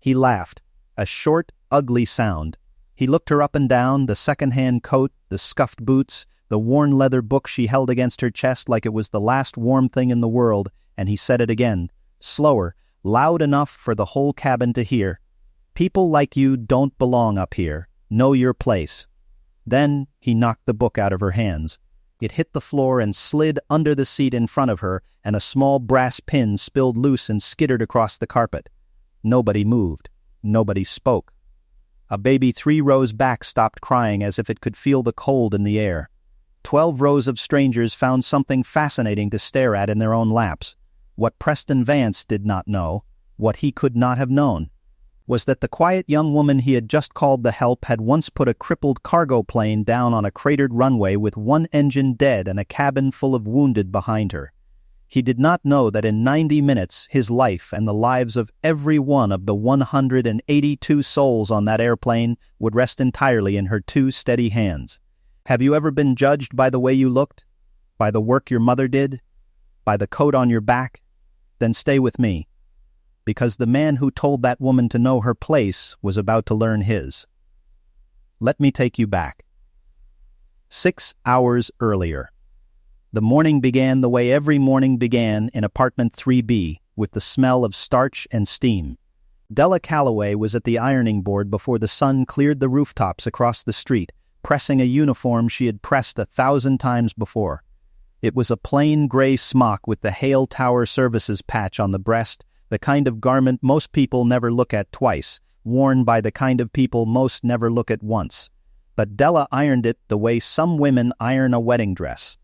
He laughed, a short, ugly sound. He looked her up and down, the second-hand coat, the scuffed boots, the worn leather book she held against her chest like it was the last warm thing in the world, and he said it again, slower, loud enough for the whole cabin to hear. "People like you don't belong up here. Know your place." Then he knocked the book out of her hands. It hit the floor and slid under the seat in front of her, and a small brass pin spilled loose and skittered across the carpet. Nobody moved. Nobody spoke. A baby 3 rows back stopped crying as if it could feel the cold in the air. 12 rows of strangers found something fascinating to stare at in their own laps. What Preston Vance did not know, what he could not have known, was that the quiet young woman he had just called the help had once put a crippled cargo plane down on a cratered runway with one engine dead and a cabin full of wounded behind her. He did not know that in 90 minutes his life and the lives of every one of the 182 souls on that airplane would rest entirely in her 2 steady hands. Have you ever been judged by the way you looked? By the work your mother did? By the coat on your back? Then stay with me. Because the man who told that woman to know her place was about to learn his. Let me take you back. 6 hours earlier. The morning began the way every morning began in apartment 3B, with the smell of starch and steam. Della Calloway was at the ironing board before the sun cleared the rooftops across the street, pressing a uniform she had pressed 1,000 times before. It was a plain gray smock with the Hale Tower Services patch on the breast, the kind of garment most people never look at twice, worn by the kind of people most never look at once. But Della ironed it the way some women iron a wedding dress.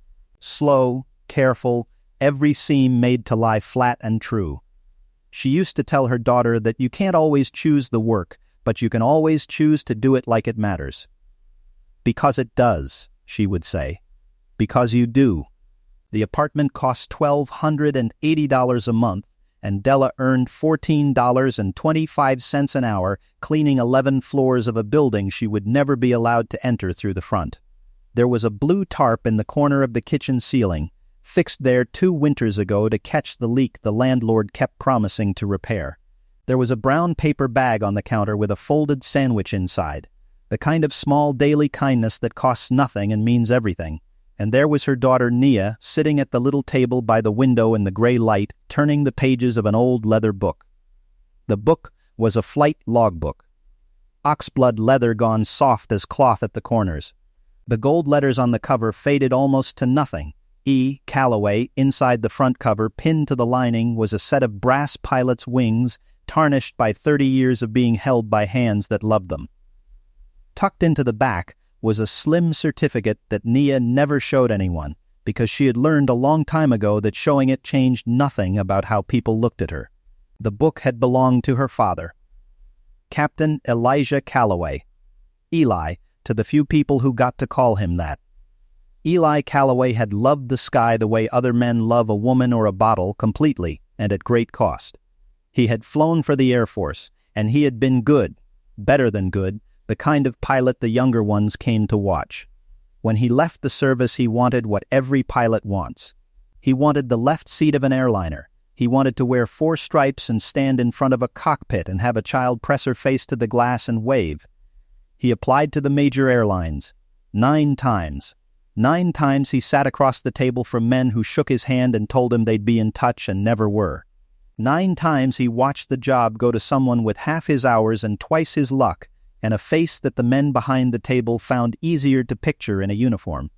Slow, careful, every seam made to lie flat and true. She used to tell her daughter that you can't always choose the work, but you can always choose to do it like it matters. Because it does, she would say. Because you do. The apartment cost $1,280 a month, and Della earned $14.25 an hour cleaning 11 floors of a building she would never be allowed to enter through the front. There was a blue tarp in the corner of the kitchen ceiling, fixed there 2 winters ago to catch the leak the landlord kept promising to repair. There was a brown paper bag on the counter with a folded sandwich inside, the kind of small daily kindness that costs nothing and means everything. And there was her daughter Nia sitting at the little table by the window in the gray light, turning the pages of an old leather book. The book was a flight logbook. Oxblood leather gone soft as cloth at the corners. The gold letters on the cover faded almost to nothing. E. Calloway, inside the front cover, pinned to the lining, was a set of brass pilot's wings, tarnished by 30 years of being held by hands that loved them. Tucked into the back was a slim certificate that Nia never showed anyone, because she had learned a long time ago that showing it changed nothing about how people looked at her. The book had belonged to her father, Captain Elijah Calloway. Eli, to the few people who got to call him that. Eli Calloway had loved the sky the way other men love a woman or a bottle, completely and at great cost. He had flown for the Air Force, and he had been good, better than good, the kind of pilot the younger ones came to watch. When he left the service, he wanted what every pilot wants. He wanted the left seat of an airliner. He wanted to wear 4 stripes and stand in front of a cockpit and have a child press her face to the glass and wave. He applied to the major airlines. 9 times. 9 times he sat across the table from men who shook his hand and told him they'd be in touch and never were. 9 times he watched the job go to someone with half his hours and twice his luck, and a face that the men behind the table found easier to picture in a uniform.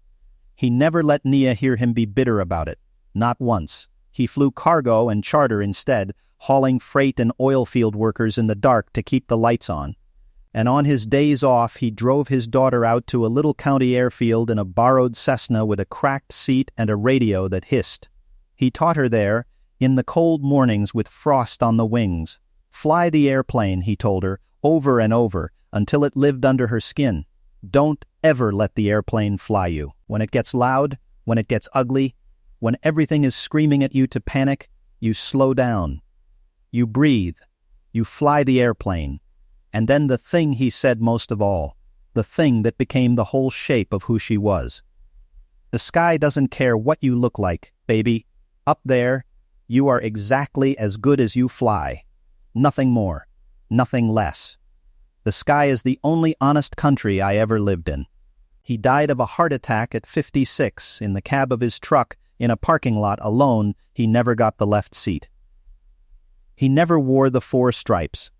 He never let Nia hear him be bitter about it. Not once. He flew cargo and charter instead, hauling freight and oil field workers in the dark to keep the lights on. And on his days off, he drove his daughter out to a little county airfield in a borrowed Cessna with a cracked seat and a radio that hissed. He taught her there, in the cold mornings with frost on the wings. Fly the airplane, he told her, over and over, until it lived under her skin. Don't ever let the airplane fly you. When it gets loud, when it gets ugly, when everything is screaming at you to panic, you slow down. You breathe. You fly the airplane. And then the thing he said most of all, the thing that became the whole shape of who she was. The sky doesn't care what you look like, baby. Up there, you are exactly as good as you fly. Nothing more. nothing less. The sky is the only honest country I ever lived in. He died of a heart attack at 56 in the cab of his truck in a parking lot alone. He never got the left seat. He never wore the 4 stripes.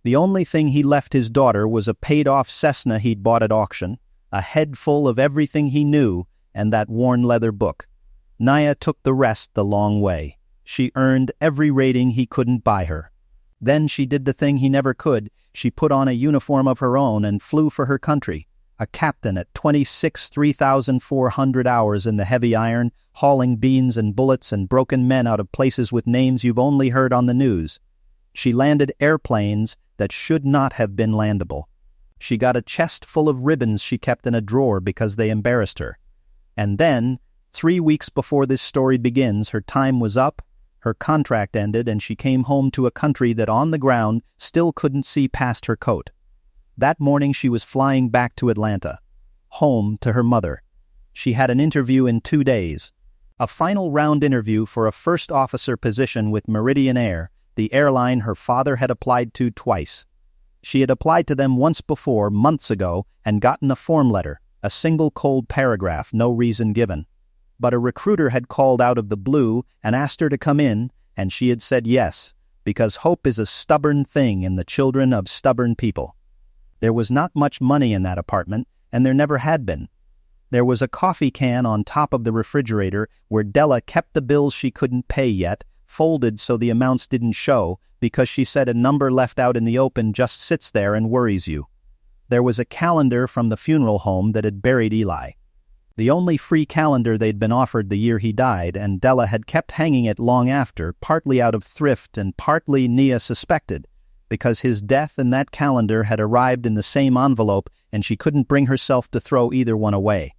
The only thing he left his daughter was a paid-off Cessna he'd bought at auction, a head full of everything he knew, and that worn leather book. Naya took the rest the long way. She earned every rating he couldn't buy her. Then she did the thing he never could. She put on a uniform of her own and flew for her country, a captain at 26 3,400 hours in the heavy iron, hauling beans and bullets and broken men out of places with names you've only heard on the news. She landed airplanes that should not have been landable. She got a chest full of ribbons she kept in a drawer because they embarrassed her. And then, 3 weeks before this story begins, her time was up, her contract ended, and she came home to a country that on the ground still couldn't see past her coat. That morning she was flying back to Atlanta, home to her mother. She had an interview in 2 days. A final round interview for a first officer position with Meridian Air, the airline her father had applied to twice. She had applied to them once before, months ago, and gotten a form letter, a single cold paragraph, no reason given. But a recruiter had called out of the blue and asked her to come in, and she had said yes, because hope is a stubborn thing in the children of stubborn people. There was not much money in that apartment, and there never had been. There was a coffee can on top of the refrigerator where Della kept the bills she couldn't pay yet, folded so the amounts didn't show, because she said a number left out in the open just sits there and worries you. There was a calendar from the funeral home that had buried Eli. The only free calendar they'd been offered the year he died, and Della had kept hanging it long after, partly out of thrift and partly, Nia suspected, because his death and that calendar had arrived in the same envelope and she couldn't bring herself to throw either one away.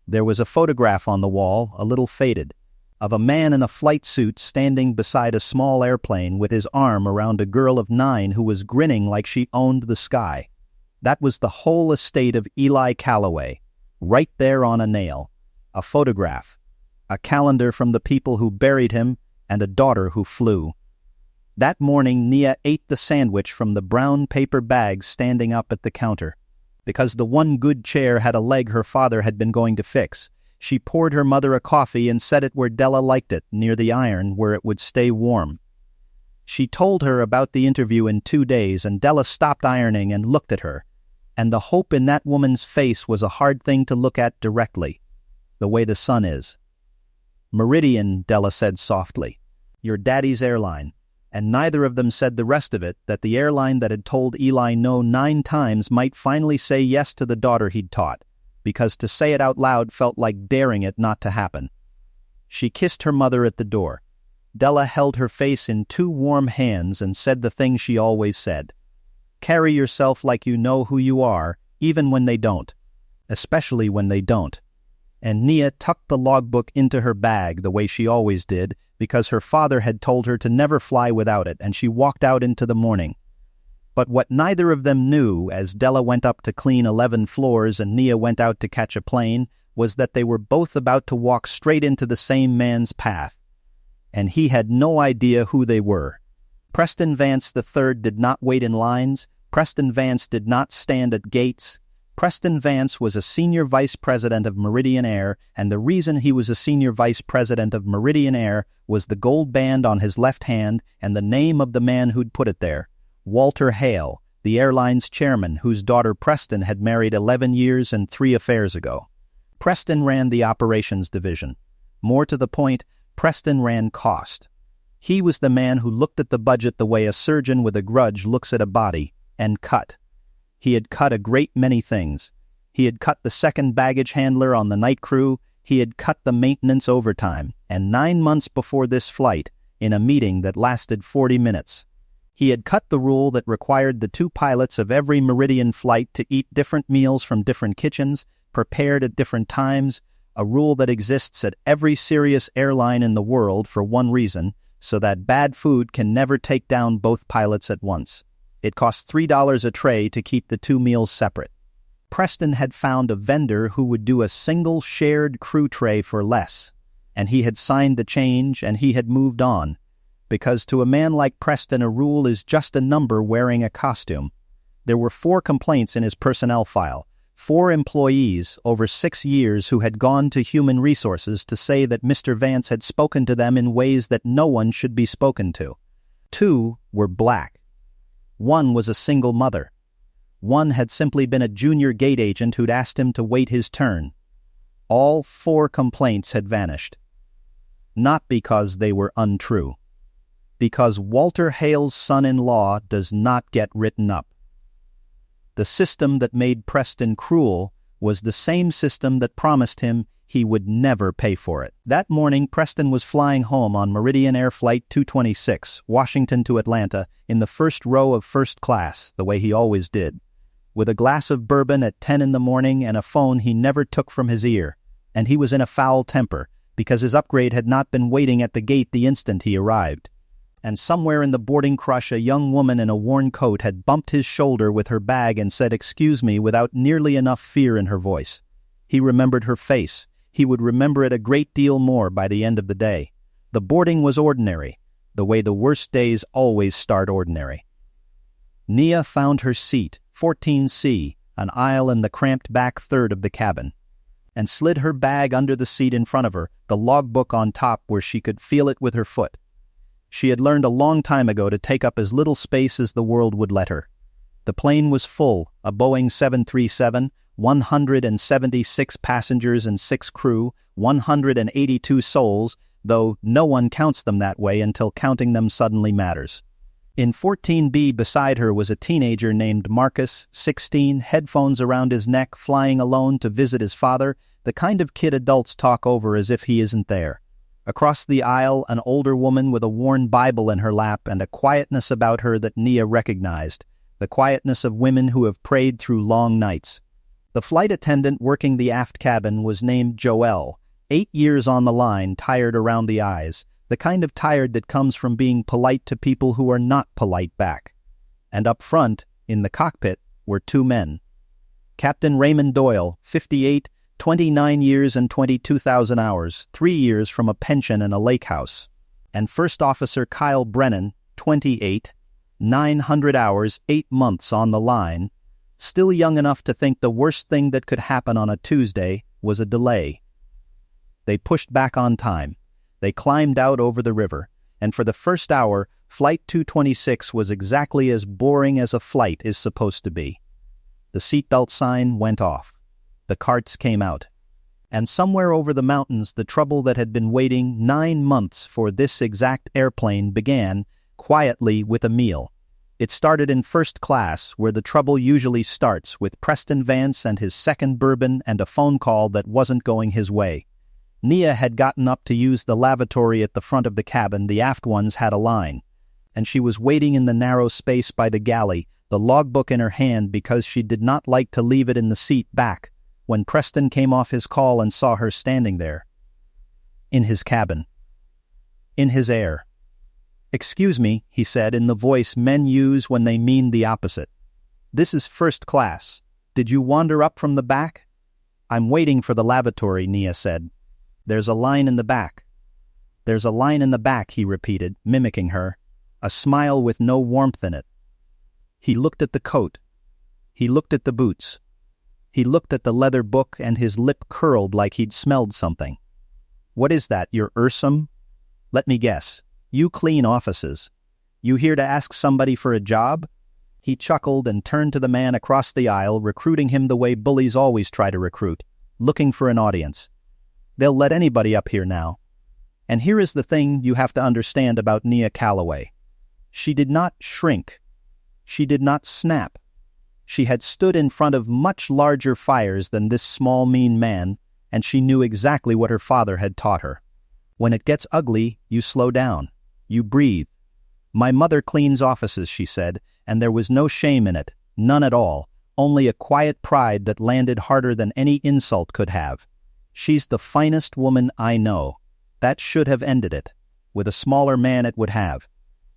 There was a photograph on the wall, a little faded, of a man in a flight suit standing beside a small airplane with his arm around a girl of 9 who was grinning like she owned the sky. That was the whole estate of Eli Calloway, right there on a nail. A photograph, a calendar from the people who buried him, and a daughter who flew. That morning Nia ate the sandwich from the brown paper bag standing up at the counter. Because the one good chair had a leg her father had been going to fix, she poured her mother a coffee and set it where Della liked it, near the iron where it would stay warm. She told her about the interview in 2 days, and Della stopped ironing and looked at her. And the hope in that woman's face was a hard thing to look at directly, the way the sun is. "Meridian," Della said softly. "Your daddy's airline." And neither of them said the rest of it, that the airline that had told Eli no 9 times might finally say yes to the daughter he'd taught, because to say it out loud felt like daring it not to happen. She kissed her mother at the door. Della held her face in 2 warm hands and said the thing she always said. Carry yourself like you know who you are, even when they don't. Especially when they don't. And Nia tucked the logbook into her bag the way she always did, because her father had told her to never fly without it, and she walked out into the morning. But what neither of them knew, as Della went up to clean 11 floors and Nia went out to catch a plane, was that they were both about to walk straight into the same man's path. And he had no idea who they were. Preston Vance III did not wait in lines. Preston Vance did not stand at gates. Preston Vance was a senior vice president of Meridian Air, and the reason he was a senior vice president of Meridian Air was the gold band on his left hand and the name of the man who'd put it there, Walter Hale, the airline's chairman, whose daughter Preston had married 11 years and 3 affairs ago. Preston ran the operations division. More to the point, Preston ran cost. He was the man who looked at the budget the way a surgeon with a grudge looks at a body, and cut. He had cut a great many things. He had cut the second baggage handler on the night crew, he had cut the maintenance overtime, and 9 months before this flight, in a meeting that lasted 40 minutes, he had cut the rule that required the 2 pilots of every Meridian flight to eat different meals from different kitchens, prepared at different times, a rule that exists at every serious airline in the world for one reason, so that bad food can never take down both pilots at once. It cost $3 a tray to keep the 2 meals separate. Preston had found a vendor who would do a single shared crew tray for less, and he had signed the change and he had moved on, because to a man like Preston a rule is just a number wearing a costume. There were 4 complaints in his personnel file, 4 employees over 6 years who had gone to Human Resources to say that Mr. Vance had spoken to them in ways that no one should be spoken to. 2 were black. 1 was a single mother. 1 had simply been a junior gate agent who'd asked him to wait his turn. All 4 complaints had vanished. Not because they were untrue. Because Walter Hale's son-in-law does not get written up. The system that made Preston cruel was the same system that promised him he would never pay for it. That morning, Preston was flying home on Meridian Air Flight 226, Washington to Atlanta, in the first row of first class, the way he always did, with a glass of bourbon at 10 in the morning and a phone he never took from his ear. And he was in a foul temper, because his upgrade had not been waiting at the gate the instant he arrived. And somewhere in the boarding crush a young woman in a worn coat had bumped his shoulder with her bag and said "excuse me" without nearly enough fear in her voice. He remembered her face. He would remember it a great deal more by the end of the day. The boarding was ordinary, the way the worst days always start ordinary. Nia found her seat, 14C, an aisle in the cramped back third of the cabin, and slid her bag under the seat in front of her, the logbook on top where she could feel it with her foot. She had learned a long time ago to take up as little space as the world would let her. The plane was full, a Boeing 737, 176 passengers and 6 crew, 182 souls, though no one counts them that way until counting them suddenly matters. In 14B beside her was a teenager named Marcus, 16, headphones around his neck, flying alone to visit his father, the kind of kid adults talk over as if he isn't there. Across the aisle, an older woman with a worn Bible in her lap and a quietness about her that Nia recognized, the quietness of women who have prayed through long nights. The flight attendant working the aft cabin was named Joelle, 8 years on the line, tired around the eyes, the kind of tired that comes from being polite to people who are not polite back. And up front, in the cockpit, were 2 men. Captain Raymond Doyle, 58, 29 years and 22,000 hours, 3 years from a pension and a lake house. And First Officer Kyle Brennan, 28, 900 hours, 8 months on the line, still young enough to think the worst thing that could happen on a Tuesday was a delay. They pushed back on time. They climbed out over the river, and for the first hour, Flight 226 was exactly as boring as a flight is supposed to be. The seatbelt sign went off. The carts came out. And somewhere over the mountains, the trouble that had been waiting 9 months for this exact airplane began, quietly, with a meal. It started in first class, where the trouble usually starts, with Preston Vance and his second bourbon and a phone call that wasn't going his way. Nia had gotten up to use the lavatory at the front of the cabin. The aft ones had a line. And she was waiting in the narrow space by the galley, the logbook in her hand, because she did not like to leave it in the seat back, when Preston came off his call and saw her standing there. In his cabin. In his air. "Excuse me," he said in the voice men use when they mean the opposite. "This is first class. Did you wander up from the back?" "I'm waiting for the lavatory," Nia said. "There's a line in the back." "There's a line in the back," he repeated, mimicking her, a smile with no warmth in it. He looked at the coat. He looked at the boots. He looked at the leather book and his lip curled like he'd smelled something. "What is that, your Ursum? Let me guess. You clean offices. You here to ask somebody for a job?" He chuckled and turned to the man across the aisle, recruiting him the way bullies always try to recruit, looking for an audience. "They'll let anybody up here now." And here is the thing you have to understand about Nia Calloway. She did not shrink. She did not snap. She had stood in front of much larger fires than this small, mean man, and she knew exactly what her father had taught her. When it gets ugly, you slow down. You breathe. "My mother cleans offices," she said, and there was no shame in it, none at all, only a quiet pride that landed harder than any insult could have. "She's the finest woman I know." That should have ended it. With a smaller man it would have.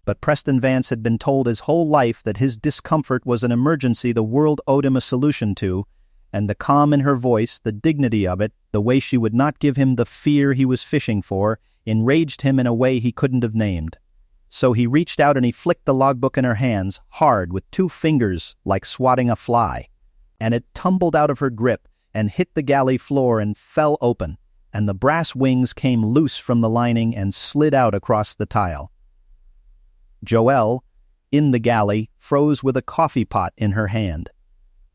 But Preston Vance had been told his whole life that his discomfort was an emergency the world owed him a solution to, and the calm in her voice, the dignity of it, the way she would not give him the fear he was fishing for, enraged him in a way he couldn't have named. So he reached out and he flicked the logbook in her hands, hard, with 2 fingers like swatting a fly. And it tumbled out of her grip and hit the galley floor and fell open, and the brass wings came loose from the lining and slid out across the tile. Joelle, in the galley, froze with a coffee pot in her hand.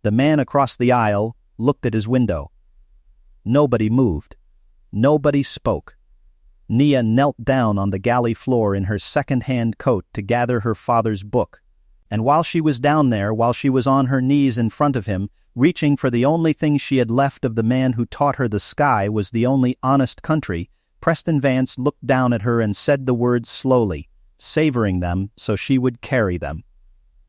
The man across the aisle looked at his window. Nobody moved. Nobody spoke. Nia knelt down on the galley floor in her second-hand coat to gather her father's book. And while she was down there, while she was on her knees in front of him, reaching for the only thing she had left of the man who taught her the sky was the only honest country, Preston Vance looked down at her and said the words slowly, savoring them so she would carry them.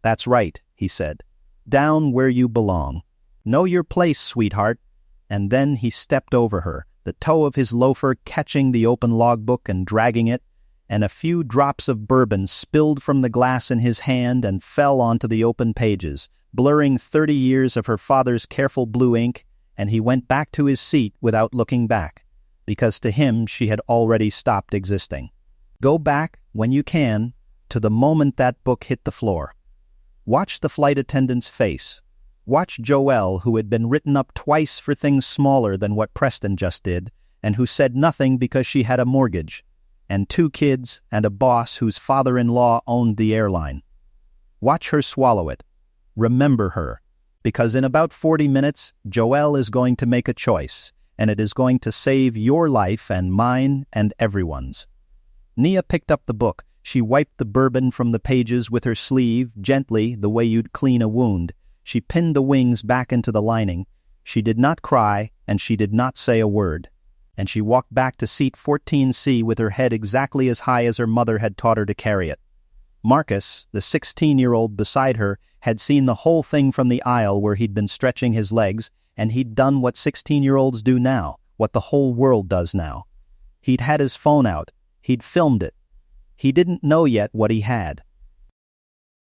"That's right," he said. "Down where you belong. Know your place, sweetheart." And then he stepped over her, the toe of his loafer catching the open logbook and dragging it, and a few drops of bourbon spilled from the glass in his hand and fell onto the open pages, blurring 30 years of her father's careful blue ink, and he went back to his seat without looking back, because to him she had already stopped existing. Go back, when you can, to the moment that book hit the floor. Watch the flight attendant's face. Watch Joelle, who had been written up twice for things smaller than what Preston just did, and who said nothing because she had a mortgage, and 2 kids and a boss whose father-in-law owned the airline. Watch her swallow it. Remember her, because in about 40 minutes, Joelle is going to make a choice, and it is going to save your life and mine and everyone's. Nia picked up the book. She wiped the bourbon from the pages with her sleeve, gently, the way you'd clean a wound. She pinned the wings back into the lining. She did not cry, and she did not say a word. And she walked back to seat 14C with her head exactly as high as her mother had taught her to carry it. Marcus, the 16-year-old beside her, had seen the whole thing from the aisle where he'd been stretching his legs, and he'd done what 16-year-olds do now, what the whole world does now. He'd had his phone out. He'd filmed it. He didn't know yet what he had,